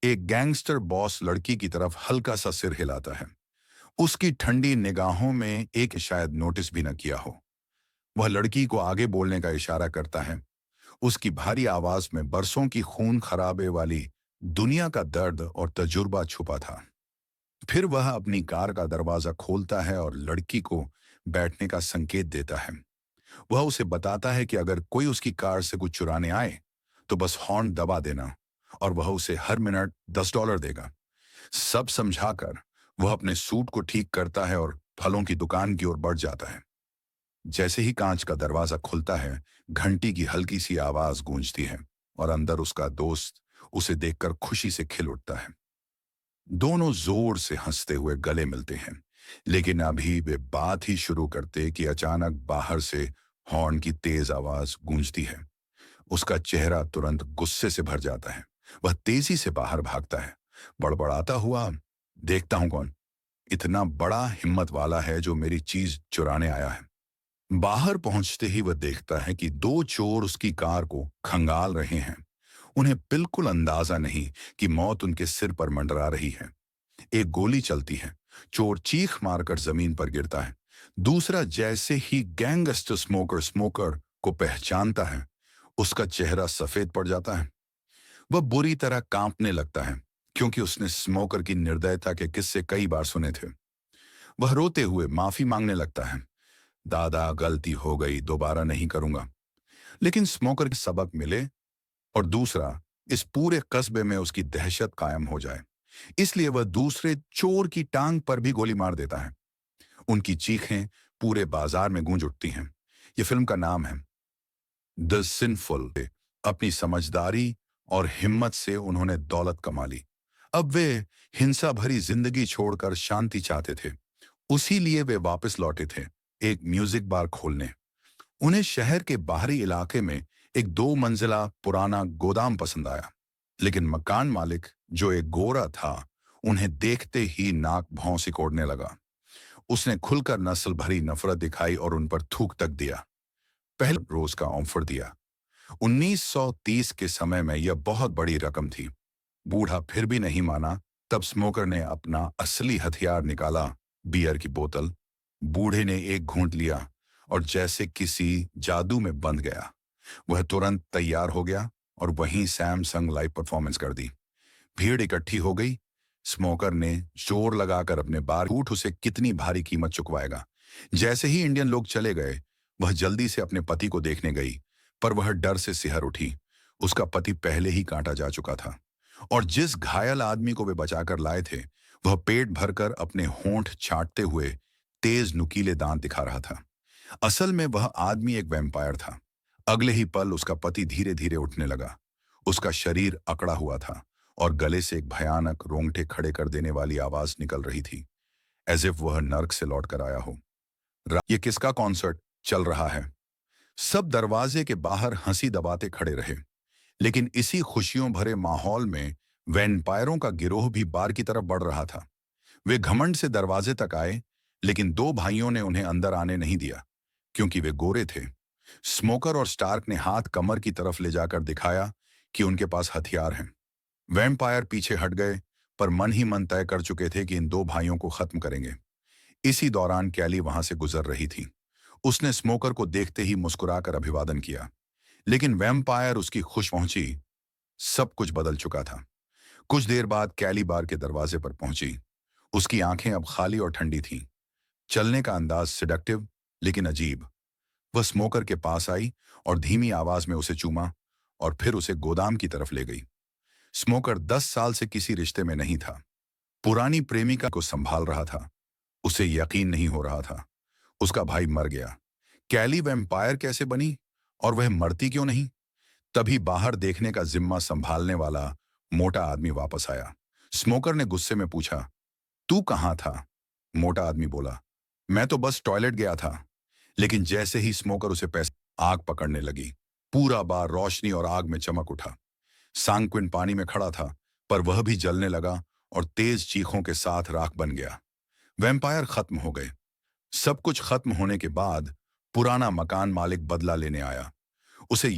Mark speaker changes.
Speaker 1: एक gangster boss लड़की की तरफ हल्का सा सिर हिलाता है। उसकी ठंडी निगाहों में एक शायद नोटिस भी न किया हो। वह लड़की को आगे बोलने का इशारा करता है। उसकी भारी आवाज में बरसों की खून खराबे वाली दुनिया का दर्द और तजुर्बा छुपा था। फिर वह अपनी कार का दरवाजा खोलता है और लड़की को बैठने का संकेत देता है। वह उसे बताता है कि अगर कोई उसकी कार से कुछ चुराने आए तो बस हॉर्न दबा देना और वह उसे हर मिनट $10 देगा। सब समझाकर वह अपने सूट को ठीक करता है और फलों की दुकान की ओर बढ़ जाता है। जैसे ही कांच का दरवाजा खुलता है, घंटी की हल्की सी आवाज गूंजती है और अंदर उसका दोस्त उसे देखकर खुशी से खिल उठता है। दोनों जोर से हंसते हुए गले मिलते हैं, लेकिन अभी वे बात ही शुरू करते कि अचानक बाहर से हॉर्न की तेज आवाज गूंजती है। उसका चेहरा तुरंत गुस्से से भर जाता है। वह तेजी से बाहर भागता है, बड़बड़ाता हुआ, देखता हूं कौन इतना बड़ा हिम्मत वाला है जो मेरी चीज चुराने आया है। बाहर पहुंचते ही वह देखता है कि दो चोर उसकी कार को खंगाल रहे हैं। उन्हें बिल्कुल अंदाजा नहीं कि मौत उनके सिर पर मंडरा रही है। एक गोली चलती है, चोर चीख मारकर जमीन पर गिरता है। दूसरा जैसे ही गैंगस्टर स्मोकर को पहचानता है, उसका चेहरा सफेद पड़ जाता है। वह बुरी तरह कांपने लगता है, क्योंकि उसने स्मोकर की निर्दयता के किस्से कई बार सुने थे। वह रोते हुए माफी मांगने लगता है। दादा, गलती हो गई, दोबारा नहीं करूंगा। लेकिन स्मोकर के सबक मिले और दूसरा, इस पूरे कस्बे में उसकी दहशत कायम हो जाए, इसलिए वह दूसरे चोर की टांग पर भी गोली मार देता है। उनकी चीखें पूरे बाजार में गूंज उठती हैं। यह फिल्म का नाम है द सिनफुल। अपनी समझदारी और हिम्मत से उन्होंने दौलत कमा ली। अब वे हिंसा भरी जिंदगी छोड़कर शांति चाहते थे। उसी लिए वे वापस लौटे थे, एक म्यूजिक बार खोलने। उन्हें शहर के बाहरी इलाके में एक 2 मंजिला पुराना गोदाम पसंद आया, लेकिन मकान मालिक, जो एक गोरा था, उन्हें देखते ही नाक भौं सिकोड़ने लगा। उसने खुलकर नस्ल भरी नफरत दिखाई और उन पर थूक तक दिया। पहले रोज का ऑफर दिया। 1930 के समय में यह बहुत बड़ी रकम थी। बूढ़ा फिर भी नहीं माना। तब स्मोकर ने अपना असली हथियार निकाला, बियर की बोतल। बूढ़े ने एक घूंट लिया और जैसे किसी जादू में बंध गया। वह तुरंत तैयार हो गया और वहीं सैमसंग लाइव परफॉर्मेंस कर दी। भीड़ इकट्ठी हो गई। स्मोकर ने जोर लगाकर अपने बार ऊठ उसे कितनी भारी कीमत चुकवाएगा। जैसे ही इंडियन लोग चले गए, वह जल्दी से अपने पति को देखने गई, पर वह डर से सिहर उठी। उसका पति पहले ही काटा जा चुका था और जिस घायल आदमी को वे बचाकर लाए थे, वह पेट भरकर अपने होंठ चाटते हुए तेज नुकीले दांत दिखा रहा था। असल में वह आदमी एक वैम्पायर था। अगले ही पल उसका पति धीरे धीरे उठने लगा। उसका शरीर अकड़ा हुआ था और गले से एक भयानक रोंगटे खड़े कर देने वाली आवाज निकल रही थी, एज इफ वह नर्क से लौट कर आया हो। ये किसका कॉन्सर्ट चल रहा है? सब दरवाजे के बाहर हंसी दबाते खड़े रहे। लेकिन इसी खुशियों भरे माहौल में वैम्पायरों का गिरोह भी बार की तरफ बढ़ रहा था। वे घमंड से दरवाजे तक आए, लेकिन दो भाइयों ने उन्हें अंदर आने नहीं दिया, क्योंकि वे गोरे थे। स्मोकर और स्टार्क ने हाथ कमर की तरफ ले जाकर दिखाया कि उनके पास हथियार हैं। वैम्पायर पीछे हट गए, पर मन ही मन तय कर चुके थे कि इन दो भाइयों को खत्म करेंगे। इसी दौरान कैली वहां से गुजर रही थी। उसने स्मोकर को देखते ही मुस्कुराकर अभिवादन किया, लेकिन वैम्पायर उसकी खुश पहुंची। सब कुछ बदल चुका था। कुछ देर बाद कैली बार के दरवाजे पर पहुंची। उसकी आंखें अब खाली और ठंडी थीं। चलने का अंदाज सिडक्टिव लेकिन अजीब। वह स्मोकर के पास आई और धीमी आवाज में उसे चूमा और फिर उसे गोदाम की तरफ ले गई। स्मोकर 10 साल से किसी रिश्ते में नहीं था। पुरानी प्रेमिका को संभाल रहा था। उसे यकीन नहीं हो रहा था। उसका भाई मर गया। कैली वैम्पायर कैसे बनी और वह मरती क्यों नहीं? तभी बाहर देखने का जिम्मा संभालने वाला मोटा आदमी वापस आया। स्मोकर ने गुस्से में पूछा, तू कहाँ था? मोटा आदमी बोला, मैं तो बस टॉयलेट गया था। लेकिन जैसे ही स्मोकर उसे पैसे, आग पकड़ने लगी। पूरा बार रोशनी और आग में चमक उठा। सांक्विन पानी में खड़ा था, पर वह भी जलने लगा और तेज चीखों के साथ राख बन गया। वैम्पायर खत्म हो गए। सब कुछ खत्म होने के बाद पुराना मकान मालिक बदला लेने आया। उसे